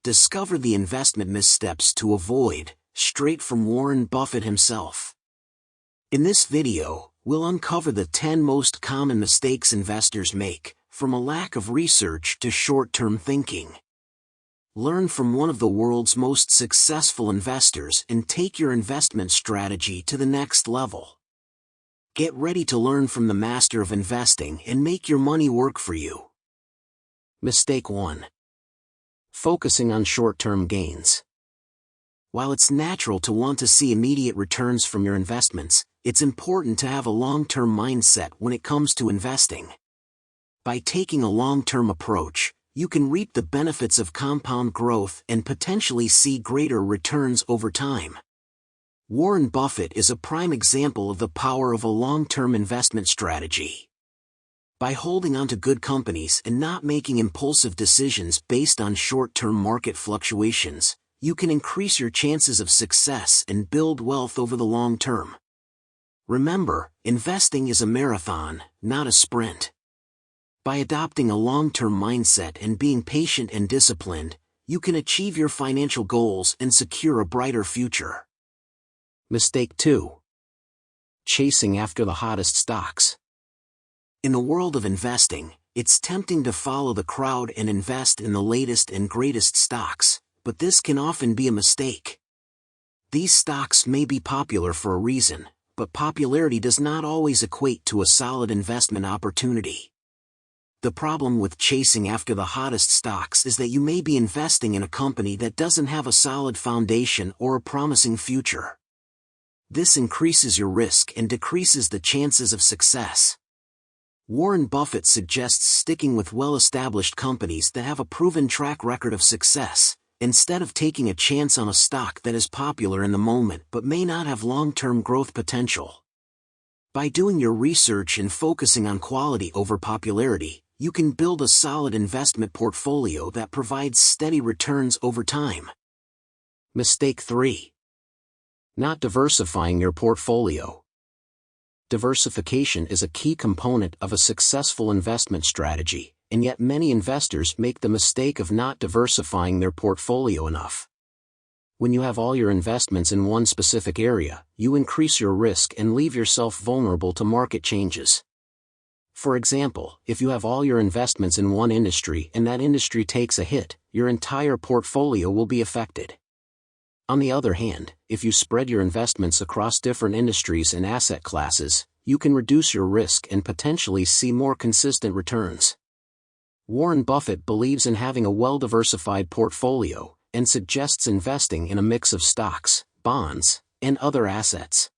discover the investment missteps to avoid, straight from Warren Buffett himself. In this video, we'll uncover the 10 most common mistakes investors make, from a lack of research to short-term thinking. Learn from one of the world's most successful investors and take your investment strategy to the next level. Get ready to learn from the master of investing and make your money work for you. Mistake 1. Focusing on short-term gains. While it's natural to want to see immediate returns from your investments, it's important to have a long-term mindset when it comes to investing. By taking a long-term approach, you can reap the benefits of compound growth and potentially see greater returns over time. Warren Buffett is a prime example of the power of a long-term investment strategy. By holding on to good companies and not making impulsive decisions based on short-term market fluctuations, you can increase your chances of success and build wealth over the long term. Remember, investing is a marathon, not a sprint. By adopting a long-term mindset and being patient and disciplined, you can achieve your financial goals and secure a brighter future. Mistake 2. Chasing after the hottest stocks. In the world of investing, it's tempting to follow the crowd and invest in the latest and greatest stocks, but this can often be a mistake. These stocks may be popular for a reason, but popularity does not always equate to a solid investment opportunity. The problem with chasing after the hottest stocks is that you may be investing in a company that doesn't have a solid foundation or a promising future. This increases your risk and decreases the chances of success. Warren Buffett suggests sticking with well-established companies that have a proven track record of success, instead of taking a chance on a stock that is popular in the moment but may not have long-term growth potential. By doing your research and focusing on quality over popularity, you can build a solid investment portfolio that provides steady returns over time. Mistake 3. Not diversifying your portfolio. Diversification is a key component of a successful investment strategy, and yet many investors make the mistake of not diversifying their portfolio enough. When you have all your investments in one specific area, you increase your risk and leave yourself vulnerable to market changes. For example, if you have all your investments in one industry and that industry takes a hit, your entire portfolio will be affected. On the other hand, if you spread your investments across different industries and asset classes, you can reduce your risk and potentially see more consistent returns. Warren Buffett believes in having a well-diversified portfolio, and suggests investing in a mix of stocks, bonds, and other assets.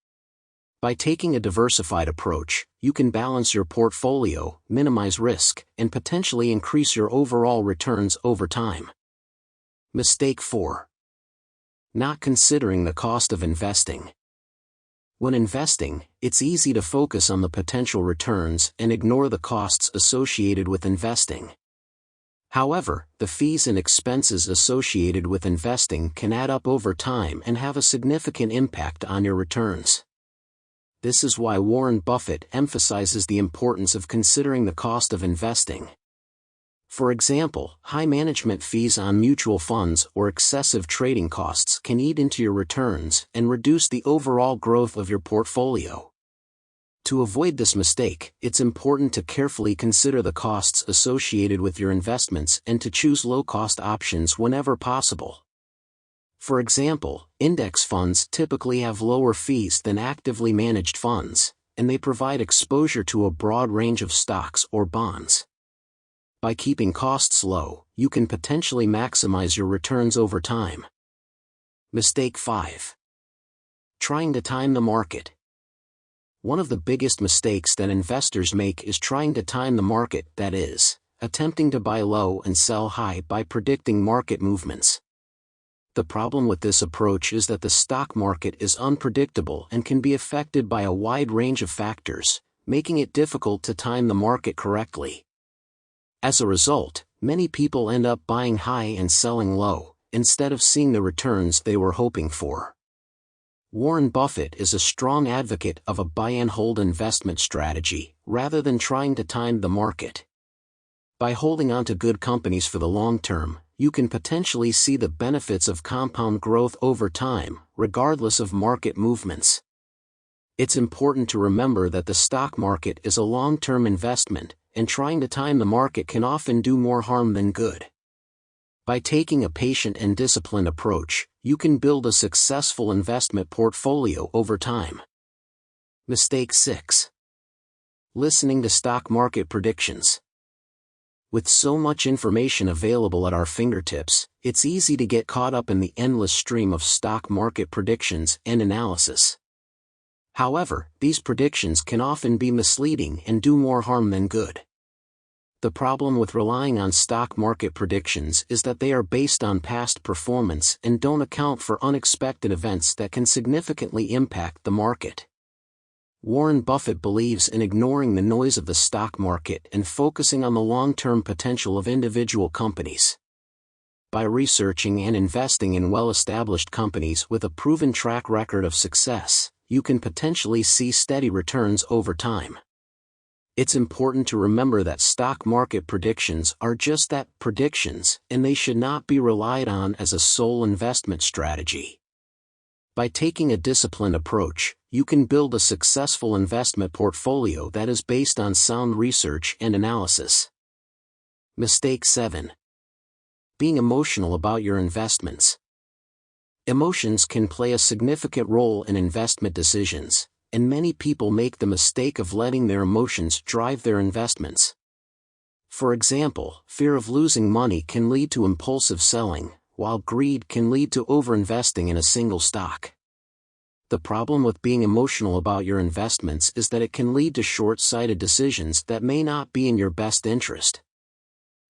By taking a diversified approach, you can balance your portfolio, minimize risk, and potentially increase your overall returns over time. Mistake 4. Not considering the cost of investing. When investing, it's easy to focus on the potential returns and ignore the costs associated with investing. However, the fees and expenses associated with investing can add up over time and have a significant impact on your returns. This is why Warren Buffett emphasizes the importance of considering the cost of investing. For example, high management fees on mutual funds or excessive trading costs can eat into your returns and reduce the overall growth of your portfolio. To avoid this mistake, it's important to carefully consider the costs associated with your investments and to choose low-cost options whenever possible. For example, index funds typically have lower fees than actively managed funds, and they provide exposure to a broad range of stocks or bonds. By keeping costs low, you can potentially maximize your returns over time. Mistake 5. Trying to time the market. One of the biggest mistakes that investors make is trying to time the market, that is, attempting to buy low and sell high by predicting market movements. The problem with this approach is that the stock market is unpredictable and can be affected by a wide range of factors, making it difficult to time the market correctly. As a result, many people end up buying high and selling low, instead of seeing the returns they were hoping for. Warren Buffett is a strong advocate of a buy-and-hold investment strategy, rather than trying to time the market. By holding on to good companies for the long term, you can potentially see the benefits of compound growth over time, regardless of market movements. It's important to remember that the stock market is a long-term investment, and trying to time the market can often do more harm than good. By taking a patient and disciplined approach, you can build a successful investment portfolio over time. Mistake 6. Listening to stock market predictions. With so much information available at our fingertips, it's easy to get caught up in the endless stream of stock market predictions and analysis. However, these predictions can often be misleading and do more harm than good. The problem with relying on stock market predictions is that they are based on past performance and don't account for unexpected events that can significantly impact the market. Warren Buffett believes in ignoring the noise of the stock market and focusing on the long-term potential of individual companies. By researching and investing in well-established companies with a proven track record of success, you can potentially see steady returns over time. It's important to remember that stock market predictions are just that, predictions, and they should not be relied on as a sole investment strategy. By taking a disciplined approach, you can build a successful investment portfolio that is based on sound research and analysis. Mistake 7. Being emotional about your investments. Emotions can play a significant role in investment decisions, and many people make the mistake of letting their emotions drive their investments. For example, fear of losing money can lead to impulsive selling, while greed can lead to overinvesting in a single stock. The problem with being emotional about your investments is that it can lead to short-sighted decisions that may not be in your best interest.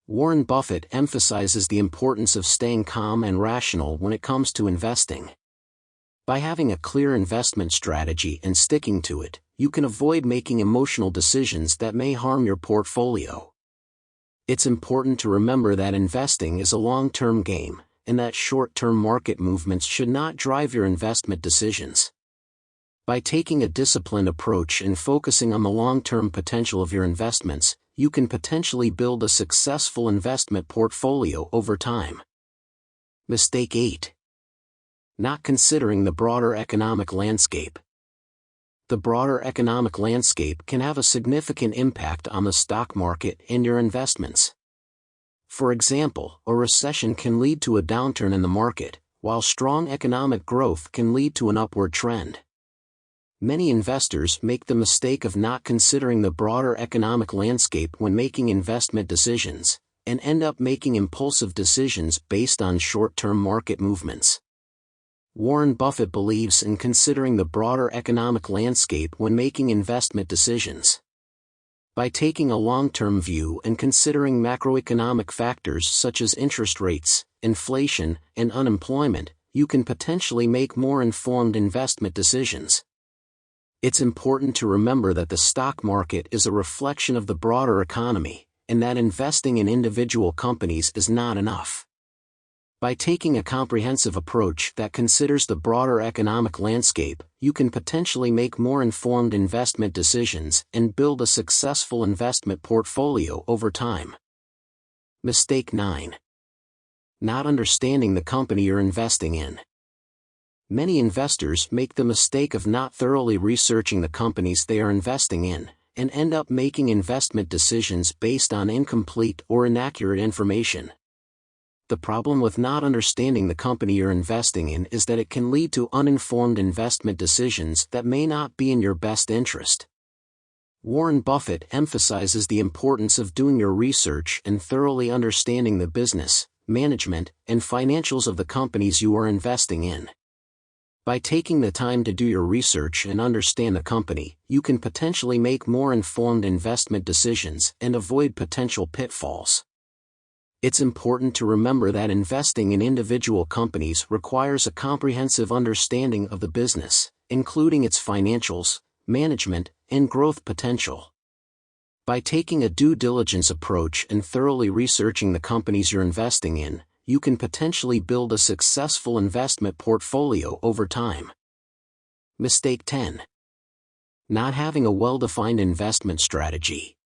Warren Buffett emphasizes the importance of staying calm and rational when it comes to investing. By having a clear investment strategy and sticking to it, you can avoid making emotional decisions that may harm your portfolio. It's important to remember that investing is a long-term game, and that short-term market movements should not drive your investment decisions. By taking a disciplined approach and focusing on the long-term potential of your investments, you can potentially build a successful investment portfolio over time. Mistake 8. Not considering the broader economic landscape. The broader economic landscape can have a significant impact on the stock market and your investments. For example, a recession can lead to a downturn in the market, while strong economic growth can lead to an upward trend. Many investors make the mistake of not considering the broader economic landscape when making investment decisions, and end up making impulsive decisions based on short-term market movements. Warren Buffett believes in considering the broader economic landscape when making investment decisions. By taking a long-term view and considering macroeconomic factors such as interest rates, inflation, and unemployment, you can potentially make more informed investment decisions. It's important to remember that the stock market is a reflection of the broader economy, and that investing in individual companies is not enough. By taking a comprehensive approach that considers the broader economic landscape, you can potentially make more informed investment decisions and build a successful investment portfolio over time. Mistake 9. Not understanding the company you're investing in. Many investors make the mistake of not thoroughly researching the companies they are investing in, and end up making investment decisions based on incomplete or inaccurate information. The problem with not understanding the company you're investing in is that it can lead to uninformed investment decisions that may not be in your best interest. Warren Buffett emphasizes the importance of doing your research and thoroughly understanding the business, management, and financials of the companies you are investing in. By taking the time to do your research and understand the company, you can potentially make more informed investment decisions and avoid potential pitfalls. It's important to remember that investing in individual companies requires a comprehensive understanding of the business, including its financials, management, and growth potential. By taking a due diligence approach and thoroughly researching the companies you're investing in, you can potentially build a successful investment portfolio over time. Mistake 10. Not having a well-defined investment strategy.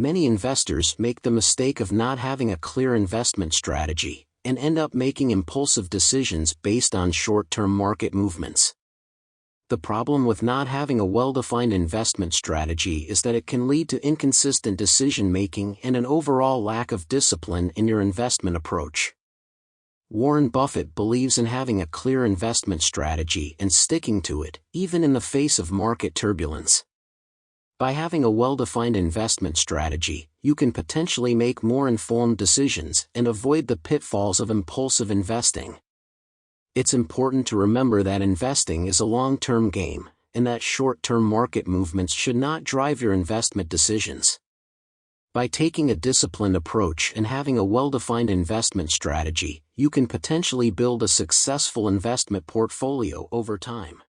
Many investors make the mistake of not having a clear investment strategy, and end up making impulsive decisions based on short-term market movements. The problem with not having a well-defined investment strategy is that it can lead to inconsistent decision-making and an overall lack of discipline in your investment approach. Warren Buffett believes in having a clear investment strategy and sticking to it, even in the face of market turbulence. By having a well-defined investment strategy, you can potentially make more informed decisions and avoid the pitfalls of impulsive investing. It's important to remember that investing is a long-term game, and that short-term market movements should not drive your investment decisions. By taking a disciplined approach and having a well-defined investment strategy, you can potentially build a successful investment portfolio over time.